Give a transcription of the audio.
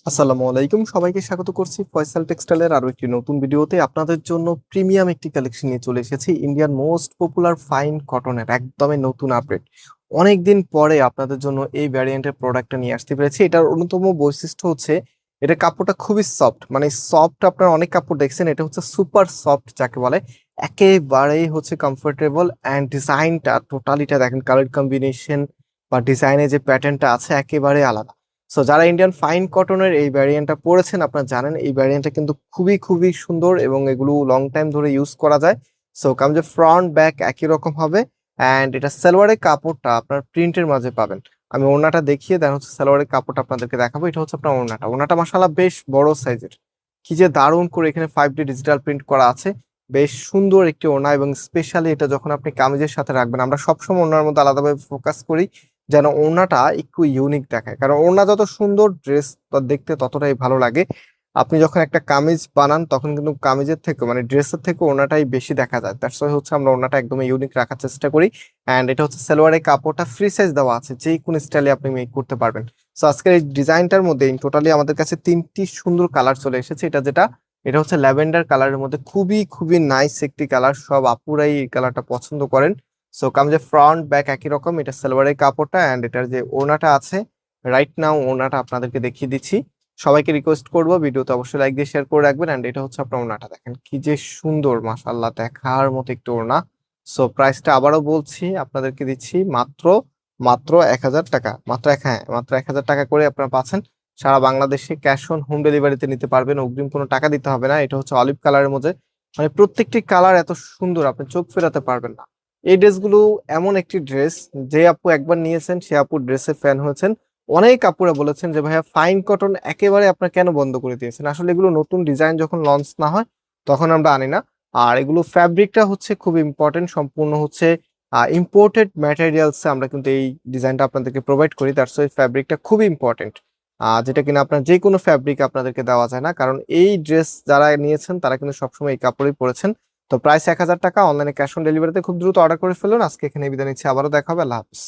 আসসালামু আলাইকুম, সবাইকে স্বাগত করছি ফয়সাল টেক্সটাইলের আরো একটি নতুন ভিডিওতে। আপনাদের জন্য প্রিমিয়াম একটি কালেকশন নিয়ে চলে এসেছি। ইন্ডিয়ান মোস্ট পপুলার ফাইন কটনের একদমই নতুন আপডেট। অনেকদিন পরে আপনাদের জন্য এই ভ্যারিয়েন্টের প্রোডাক্টটা নিয়ে আসতে পেরেছি। এটার অন্যতম বৈশিষ্ট্য হচ্ছে এটা কাপড়টা খুবই সফট, মানে সফট। আপনারা অনেক কাপড় দেখছেন, এটা হচ্ছে সুপার সফট যাকে বলে। একেবারেই হচ্ছে কমফোর্টেবল অ্যান্ড ডিজাইনটা টোটালিটা দেখেন, কালার কম্বিনেশন বা ডিজাইনের যে প্যাটার্নটা আছে একেবারে আলাদা। সো যারা ইন্ডিয়ান ফাইন কটনের এই ভ্যারিয়েন্টটা পড়েছেন আপনারা জানেন এই ভ্যারিয়েন্টটা কিন্তু খুবই খুবই সুন্দর এবং এগুলো লং টাইম ধরে ইউজ করা যায়। সো যে ফ্রন্ট ব্যাক একই রকম হবে। অ্যান্ড এটা সালোয়ারের কাপড়টা আপনার প্রিন্টের মাঝে পাবেন। আমি ওড়নাটা দেখিয়ে দেন হচ্ছে সালোয়ারের কাপড়টা আপনাদেরকে দেখাবো। এটা হচ্ছে আপনার ওড়নাটা মাশাআল্লাহ বেশ বড় সাইজের। কি যে দারুণ করে এখানে 5D ডিজিটাল প্রিন্ট করা আছে। বেশ সুন্দর একটি ওড়না এবং স্পেশালি এটা যখন আপনি কামিজের সাথে রাখবেন, আমরা সবসময় ওড়নার মধ্যে আলাদাভাবে ফোকাস করি যেন ওড়নাটা একটু ইউনিক দেখায়, কারণ ওড়না যত সুন্দর ড্রেস দেখতে ততটাই ভালো লাগে। আপনি যখন একটা কামিজ বানান তখন কিন্তু কামিজের থেকে মানে ড্রেসের থেকে ওড়নাটাই বেশি দেখা যায়। দ্যাটস ওয়াই হচ্ছে আমরা ওড়নাটা একদম ইউনিক রাখার চেষ্টা করি। অ্যান্ড এটা হচ্ছে সালোয়ারের কাপড়টা ফ্রি সাইজ দেওয়া আছে, যে কোনো স্টাইলে আপনি মেক করতে পারবেন। সো আজকের এই ডিজাইনটার মধ্যে টোটালি আমাদের কাছে তিনটি সুন্দর কালার চলে এসেছে। এটা হচ্ছে ল্যাভেন্ডার কালারের মধ্যে খুবই খুবই নাইস একটি কালার, সব আপুরাই এই কালারটা পছন্দ করেন। সো যে ফ্রন্ট ব্যাক একই রকম, এটা সালোয়ারের কাপড়টা অ্যান্ড এটার যে ওড়নাটা আছে রাইট নাও ওড়নাটা আপনাদেরকে দেখিয়ে দিচ্ছি। সবাইকে রিকোয়েস্ট করবো ভিডিওতে অবশ্যই লাইক দিয়ে শেয়ার করে রাখবেন। অ্যান্ড এটা হচ্ছে আপনার ওড়নাটা, দেখেন কি যে সুন্দর, মাশাআল্লাহ দেখার মতো একটু ওড়না। সো প্রাইসটা আবারও বলছি, আপনাদেরকে দিচ্ছি মাত্র মাত্র 1,000 টাকা, মাত্র 1,000 টাকা করে আপনারা পাচ্ছেন। সারা বাংলাদেশে ক্যাশ অন হোম ডেলিভারিতে নিতে পারবেন, অগ্রিম কোনো টাকা দিতে হবে না। এটা হচ্ছে অলিভ কালারের মধ্যে, মানে প্রত্যেকটি কালার এত সুন্দর আপনি চোখ ফেরাতে পারবেন না। এই ড্রেসগুলো এমন একটি ড্রেস, যে আপু একবার নিয়েছেন সে আপু ড্রেসের ফ্যান হয়েছেন। অনেক আপুরা বলেছেন যে ভাইয়া ফাইন কটন একেবারে আপনার কেন বন্ধ করে দিয়েছেন। আসলে এগুলো নতুন ডিজাইন যখন লঞ্চ না হয় তখন আমরা আনি না। আর এগুলো ফ্যাব্রিকটা হচ্ছে খুব ইম্পর্টেন্ট, সম্পূর্ণ হচ্ছে ইম্পোর্টেড ম্যাটেরিয়ালস আমরা কিন্তু এই ডিজাইনটা আপনাদেরকে প্রোভাইড করি। তার সো ফ্যাব্রিকটা খুবই ইম্পর্টেন্ট, যেটা কিনা আপনার যে কোনো ফ্যাব্রিক আপনাদেরকে দেওয়া যায় না, কারণ এই ড্রেস যারা নিয়েছেন তারা কিন্তু সবসময় এই কাপড়ই পরেছেন। তো প্রাইস 1,000 টাকা, অনলাইনে ক্যাশ অন ডেলিভারিতে খুব দ্রুত অর্ডার করে ফেলুন। আজকে এখানে বিদায় নিচ্ছি, আবারও দেখা হবে, আল্লাহ হাফিজ।